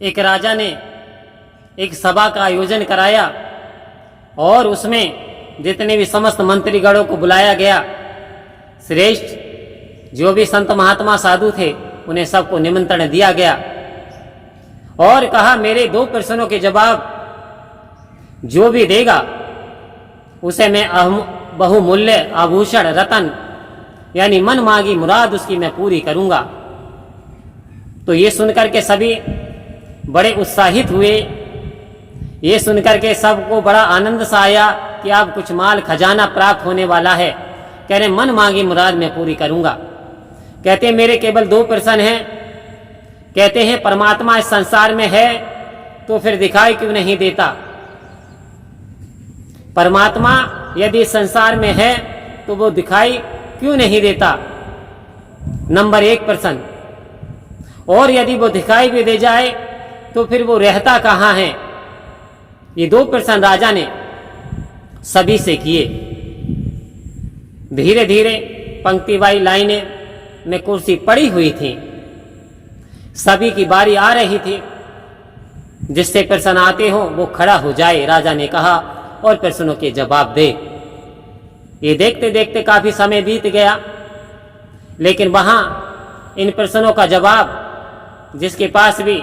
एक राजा ने एक सभा का आयोजन कराया और उसमें जितने भी समस्त मंत्रीगणों को बुलाया गया। श्रेष्ठ जो भी संत महात्मा साधु थे उन्हें सबको निमंत्रण दिया गया और कहा मेरे 2 प्रश्नों के जवाब जो भी देगा उसे मैं बहुमूल्य आभूषण रतन यानी मन मांगी मुराद उसकी मैं पूरी करूंगा। तो ये सुनकर के सभी बड़े उत्साहित हुए। ये सुनकर के सबको बड़ा आनंद सा आया कि अब कुछ माल खजाना प्राप्त होने वाला है। कह रहे मन मांगी मुराद मैं पूरी करूंगा। कहते हैं मेरे केवल 2 प्रश्न हैं। कहते हैं परमात्मा इस संसार में है तो फिर दिखाई क्यों नहीं देता? परमात्मा यदि संसार में है तो वो दिखाई क्यों नहीं देता? नंबर 1 प्रश्न। और यदि वो दिखाई भी दे जाए तो फिर वो रहता कहाँ है? ये 2 प्रश्न राजा ने सभी से किए। धीरे धीरे पंक्तिवाई लाइनें में कुर्सी पड़ी हुई थी। सभी की बारी आ रही थी। जिससे प्रश्न आते हो वो खड़ा हो जाए, राजा ने कहा, और प्रश्नों के जवाब दे। ये देखते देखते काफी समय बीत गया, लेकिन वहां इन प्रश्नों का जवाब जिसके पास भी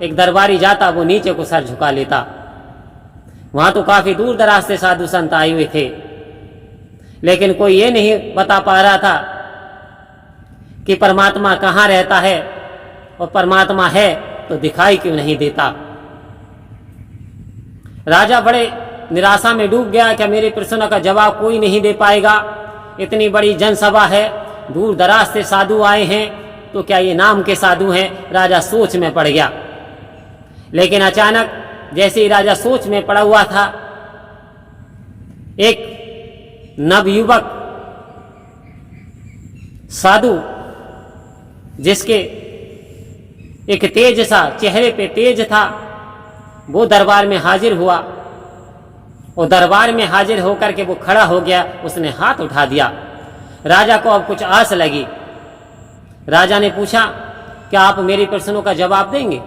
एक दरबारी जाता वो नीचे को सर झुका लेता। वहां तो काफी दूर दराज से साधु संत आए हुए थे, लेकिन कोई ये नहीं बता पा रहा था कि परमात्मा कहाँ रहता है, और परमात्मा है तो दिखाई क्यों नहीं देता। राजा बड़े निराशा में डूब गया कि मेरे प्रश्नों का जवाब कोई नहीं दे पाएगा। इतनी बड़ी जनसभा है, दूर दराज से साधु आए हैं, तो क्या ये नाम के साधु हैं? राजा सोच में पड़ गया। लेकिन अचानक जैसे ही राजा सोच में पड़ा हुआ था, एक नवयुवक साधु जिसके एक तेज सा चेहरे पे तेज था, वो दरबार में हाजिर हुआ। और दरबार में हाजिर होकर के वो खड़ा हो गया। उसने हाथ उठा दिया। राजा को अब कुछ आस लगी। राजा ने पूछा क्या आप मेरे प्रश्नों का जवाब देंगे?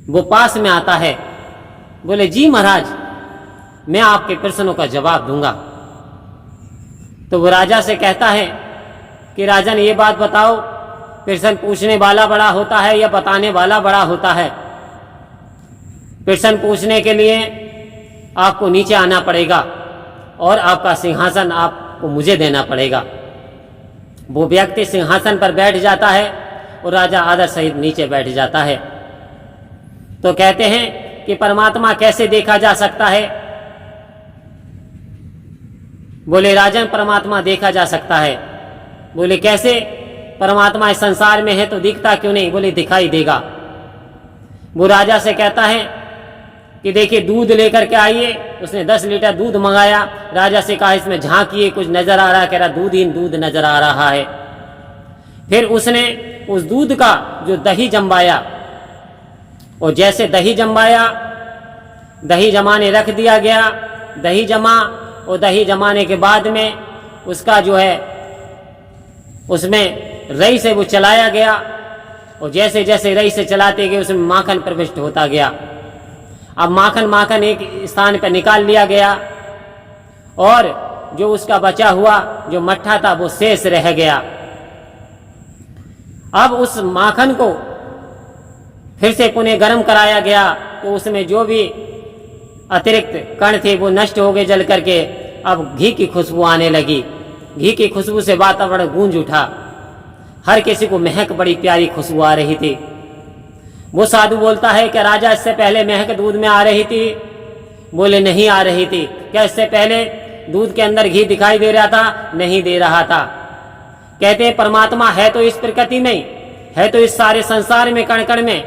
वो पास में आता है, बोले जी महाराज, मैं आपके प्रश्नों का जवाब दूंगा। तो वो राजा से कहता है कि राजन ये बात बताओ, प्रश्न पूछने वाला बड़ा होता है या बताने वाला बड़ा होता है? प्रश्न पूछने के लिए आपको नीचे आना पड़ेगा और आपका सिंहासन आपको मुझे देना पड़ेगा। वो व्यक्ति सिंहासन पर बैठ जाता है और राजा आदर सहित नीचे बैठ जाता है। तो कहते हैं कि परमात्मा कैसे देखा जा सकता है? बोले राजन परमात्मा देखा जा सकता है। बोले कैसे? परमात्मा इस संसार में है तो दिखता क्यों नहीं? बोले दिखाई देगा। वो राजा से कहता है कि देखिए दूध लेकर के आइए। उसने 10 लीटर दूध मंगाया। राजा से कहा इसमें झांकिए, कुछ नजर आ रहा है। कह रहा दूध ही दूध नजर आ रहा है। फिर उसने उस दूध का जो दही जमवाया, और जैसे दही जमवाया, दही जमाने रख दिया गया। दही जमा, और दही जमाने के बाद में उसका जो है उसमें रई से वो चलाया गया, और जैसे जैसे रई से चलाते गए उसमें माखन प्रविष्ट होता गया। अब माखन एक स्थान पर निकाल लिया गया, और जो उसका बचा हुआ जो मट्ठा था वो शेष रह गया। अब उस माखन को फिर से पुनः गर्म कराया गया, तो उसमें जो भी अतिरिक्त कण थे वो नष्ट हो गए जल करके। अब घी की खुशबू आने लगी। घी की खुशबू से वातावरण गूंज उठा। हर किसी को महक बड़ी प्यारी खुशबू आ रही थी। वो साधु बोलता है कि राजा इससे पहले महक दूध में आ रही थी? बोले नहीं आ रही थी। क्या इससे पहले दूध के अंदर घी दिखाई दे रहा था? नहीं दे रहा था। कहते हैं परमात्मा है तो इस प्रकृति में, है तो इस सारे संसार में, कण कण में,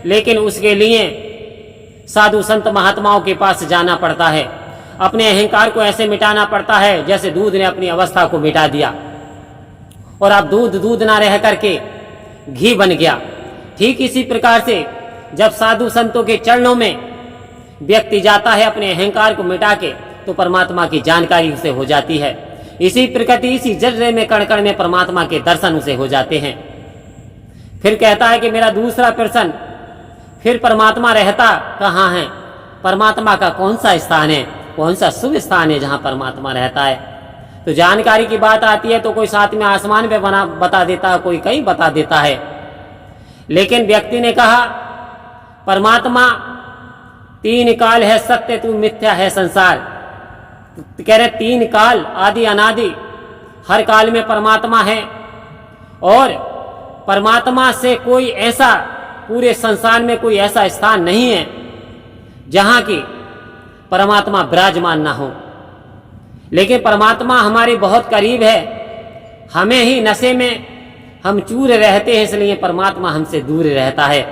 लेकिन उसके लिए साधु संत महात्माओं के पास जाना पड़ता है। अपने अहंकार को ऐसे मिटाना पड़ता है जैसे दूध ने अपनी अवस्था को मिटा दिया, और अब दूध ना रह करके घी बन गया। ठीक इसी प्रकार से जब साधु संतों के चरणों में व्यक्ति जाता है अपने अहंकार को मिटा के, तो परमात्मा की जानकारी उसे हो जाती है। इसी प्रकृति, इसी जर्रे में, कण कण में परमात्मा के दर्शन उसे हो जाते हैं। फिर कहता है कि मेरा दूसरा प्रश्न फिर परमात्मा रहता कहाँ है, परमात्मा का कौन सा स्थान है, कौन सा शुभ स्थान है जहाँ परमात्मा रहता है। तो जानकारी की बात आती है तो कोई साथ में आसमान पे बता देता है, कोई कहीं बता देता है। लेकिन व्यक्ति ने कहा परमात्मा तीन काल है सत्य तू मिथ्या है संसार। तो कह रहे तीन काल आदि अनादि, हर काल में परमात्मा है और परमात्मा से कोई ऐसा पूरे संसार में कोई ऐसा स्थान नहीं है जहां की परमात्मा विराजमान ना हो। लेकिन परमात्मा हमारे बहुत करीब है, हमें ही नशे में हम चूर रहते हैं, इसलिए परमात्मा हमसे दूर रहता है।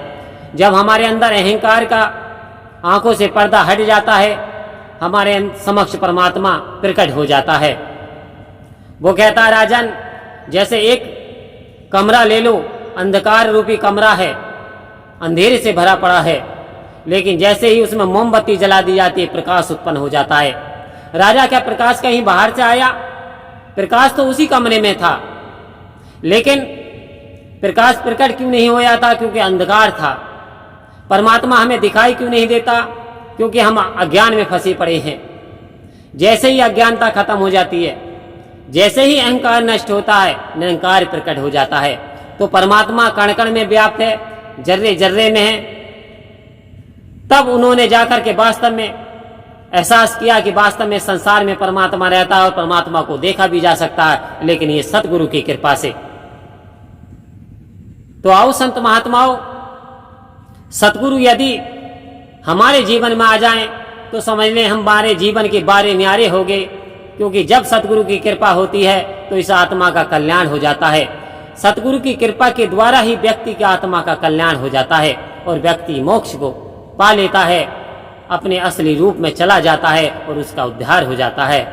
जब हमारे अंदर अहंकार का आंखों से पर्दा हट जाता है, हमारे समक्ष परमात्मा प्रकट हो जाता है। वो कहता है राजन, जैसे एक कमरा ले लो, अंधकार रूपी कमरा है, अंधेरे से भरा पड़ा है, लेकिन जैसे ही उसमें मोमबत्ती जला दी जाती है प्रकाश उत्पन्न हो जाता है। राजा, क्या प्रकाश कहीं बाहर से आया? प्रकाश तो उसी कमरे में था, लेकिन प्रकाश प्रकट क्यों नहीं होया था? क्योंकि अंधकार था। परमात्मा हमें दिखाई क्यों नहीं देता? क्योंकि हम अज्ञान में फंसे पड़े हैं। जैसे ही अज्ञानता खत्म हो जाती है, जैसे ही अहंकार नष्ट होता है, निरंकार प्रकट हो जाता है। तो परमात्मा कण कण में व्याप्त है, जर्रे जर्रे में है। तब उन्होंने जाकर के वास्तव में एहसास किया कि वास्तव में संसार में परमात्मा रहता है और परमात्मा को देखा भी जा सकता है, लेकिन ये सतगुरु की कृपा से। तो आओ संत महात्माओं, सतगुरु यदि हमारे जीवन में आ जाएं तो समझ लें हमारे जीवन के बारे न्यारे हो गए, क्योंकि जब सतगुरु की कृपा होती है तो इस आत्मा का कल्याण हो जाता है। सतगुरु की कृपा के द्वारा ही व्यक्ति की आत्मा का कल्याण हो जाता है और व्यक्ति मोक्ष को पा लेता है, अपने असली रूप में चला जाता है और उसका उद्धार हो जाता है।